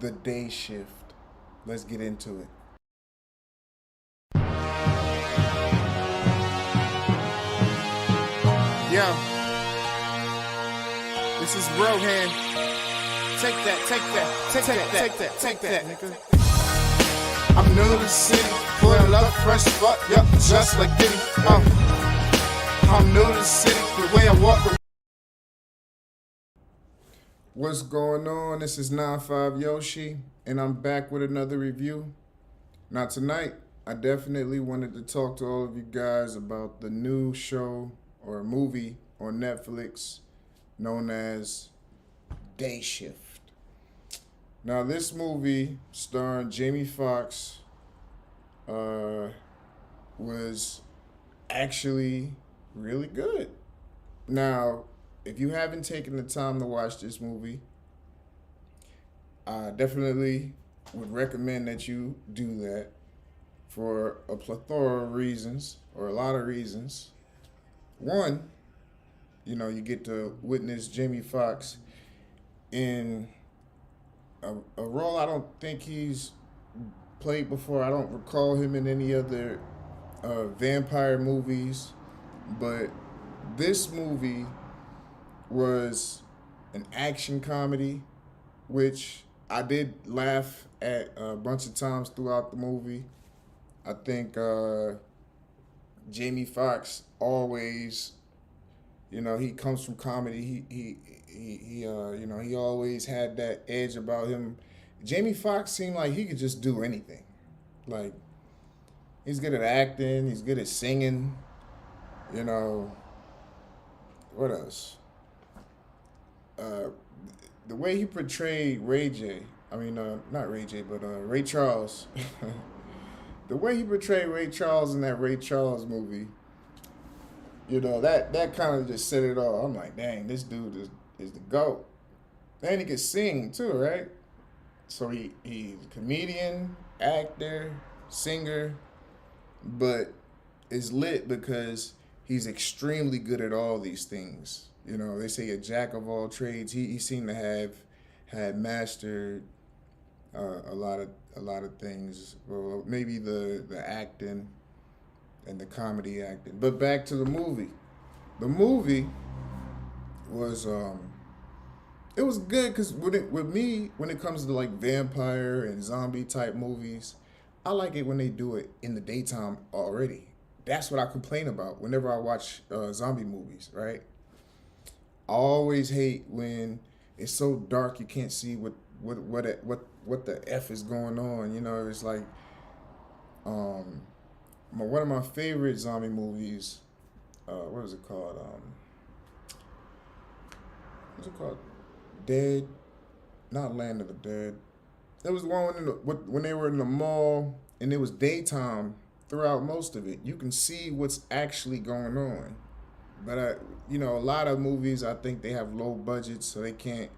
The Day Shift. Let's get into it. Yo, this is Rohan. Take that, nigga. I'm new to the city, pulling up fresh fuck, yup, just like Diddy. I'm new to the city, the way I walk the. What's going on? This is 95 Yoshi, and I'm back with another review. Now, tonight, I definitely wanted to talk to all of you guys about the new show or movie on Netflix known as Day Shift. Now, this movie starring Jamie Foxx was actually really good. Now, if you haven't taken the time to watch this movie, I definitely would recommend that you do that for a plethora of reasons, or a lot of reasons. One, you get to witness Jamie Foxx in a role I don't think he's played before. I don't recall him in any other vampire movies, but this movie was an action comedy, which I did laugh at a bunch of times throughout the movie. I think Jamie Foxx always, he comes from comedy. He always had that edge about him. Jamie Foxx seemed like he could just do anything. Like, he's good at acting. He's good at singing. What else? The way he portrayed Ray J. Not Ray J, but Ray Charles. The way he portrayed Ray Charles in that Ray Charles movie, that kind of just set it all. I'm like, dang, this dude is the GOAT. And he can sing too, right? So he's a comedian, actor, singer, but is lit because he's extremely good at all these things. They say a jack of all trades. He seemed to have had mastered a lot of things. Well, maybe the acting and the comedy acting. But back to the movie. The movie was it was good because when it comes to like vampire and zombie type movies, I like it when they do it in the daytime already. That's what I complain about whenever I watch zombie movies, right? I always hate when it's so dark you can't see what the F is going on. It's like one of my favorite zombie movies. What is it called? What's it called? Dead, not Land of the Dead. It was the one when they were in the mall and it was daytime throughout most of it. You can see what's actually going on. But a lot of movies, I think they have low budgets, so they can't,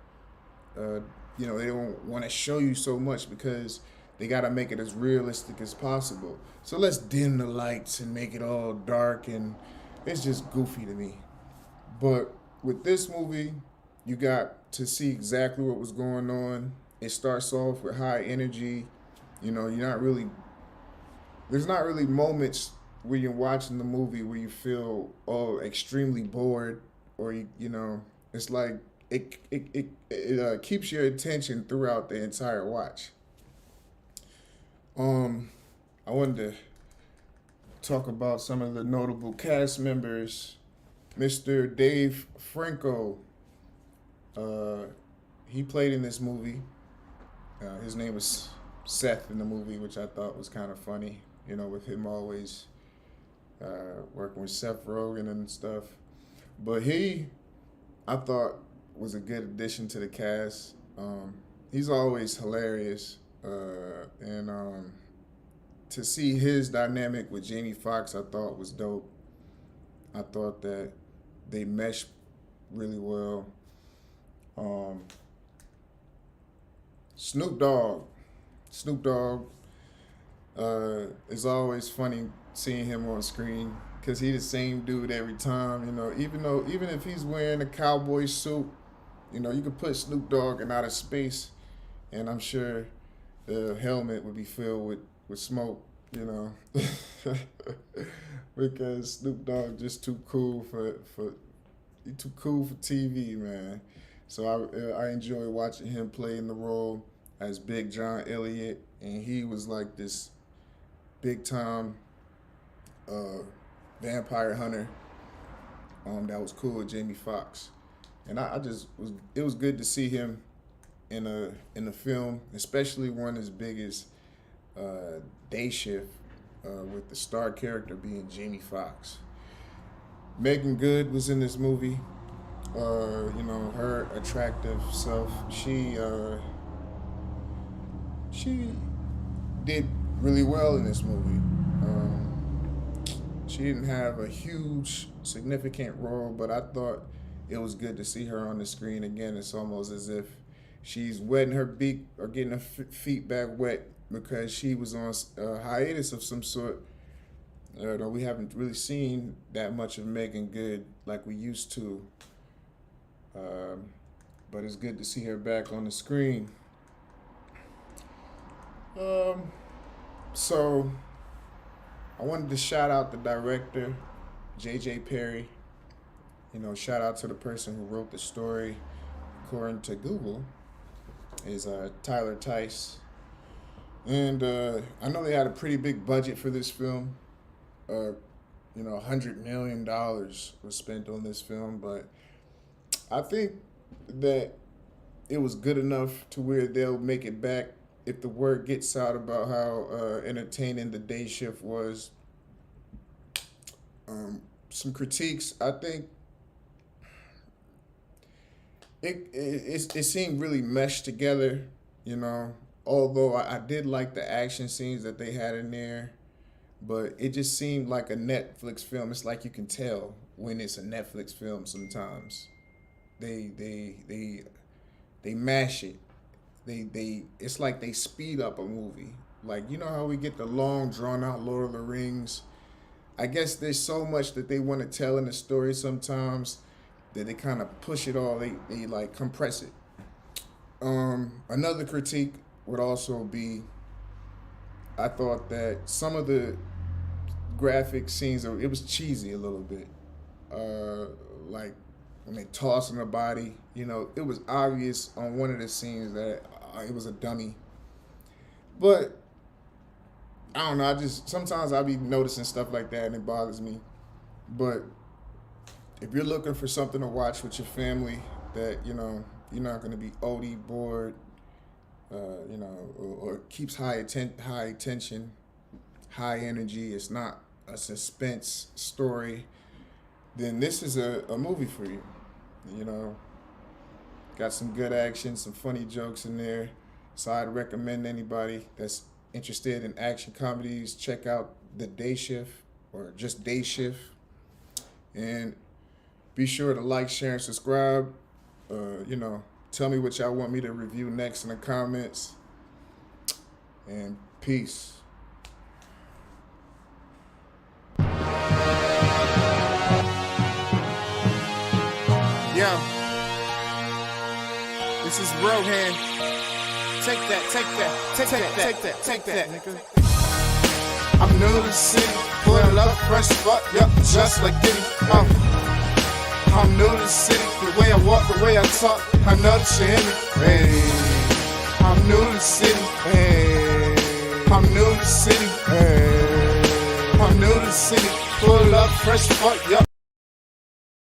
they don't want to show you so much because they got to make it as realistic as possible. So let's dim the lights and make it all dark, and it's just goofy to me. But with this movie, you got to see exactly what was going on. It starts off with high energy. There's not really moments when you're watching the movie where you feel extremely bored, or it's like it keeps your attention throughout the entire watch. I wanted to talk about some of the notable cast members. Mr. Dave Franco, he played in this movie. His name was Seth in the movie, which I thought was kind of funny. With him always working with Seth Rogen and stuff. But I thought, was a good addition to the cast. He's always hilarious. And to see his dynamic with Jamie Foxx, I thought was dope. I thought that they meshed really well. Snoop Dogg. It's always funny seeing him on screen because he's the same dude every time. Even if he's wearing a cowboy suit, you could put Snoop Dogg in outer space and I'm sure the helmet would be filled with smoke, you know, because Snoop Dogg just too cool for he too cool for TV, man. So I enjoy watching him play in the role as Big John Elliott, and he was like this big time uh, vampire hunter that was cool with Jamie Foxx, and I just was it was good to see him in a film, especially one as big as Day Shift, with the star character being Jamie Foxx. Megan Good was in this movie. You know, her attractive self. She did really well in this movie. She didn't have a huge, significant role, but I thought it was good to see her on the screen again. It's almost as if she's wetting her beak or getting her feet back wet because she was on a hiatus of some sort. Though we haven't really seen that much of Megan Good like we used to. But it's good to see her back on the screen. So I wanted to shout out the director, J.J. Perry. You know, shout out to the person who wrote the story. According to Google, is Tyler Tice. And I know they had a pretty big budget for this film. You know, $100 million was spent on this film, but I think that it was good enough to where they'll make it back if the word gets out about how entertaining the Day Shift was. Some critiques, I think it seemed really meshed together, you know, although I did like the action scenes that they had in there, but it just seemed like a Netflix film. It's like you can tell when it's a Netflix film sometimes. They mash it. They it's like they speed up a movie. Like, you know how we get the long drawn out Lord of the Rings? I guess there's so much that they want to tell in the story sometimes that they kind of push it all. They like compress it. Another critique would also be, I thought that some of the graphic scenes, it was cheesy a little bit. Like when they tossing her body, you know, it was obvious on one of the scenes that it was a dummy. But I don't know. Sometimes I be noticing stuff like that and it bothers me. But if you're looking for something to watch with your family that, you know, you're not going to be OD bored, you know, or keeps high attention, high energy, it's not a suspense story, then this is a movie for you. You know, got some good action, some funny jokes in there. So I'd recommend anybody that's interested in action comedies, check out The Day Shift or just Day Shift. And be sure to like, share, and subscribe. You know, tell me what y'all want me to review next in the comments. And peace. Yo, this is Rohan. Take that, nigga. I'm new to the city, boy, I love fresh fuck, yup, just like Diddy. I'm new to the city, the way I walk, the way I talk, I know that you hear me. Hey, I'm new to the city. Hey, I'm new to the city. Hey, I'm new to the city, pull up fresh fuck, yup.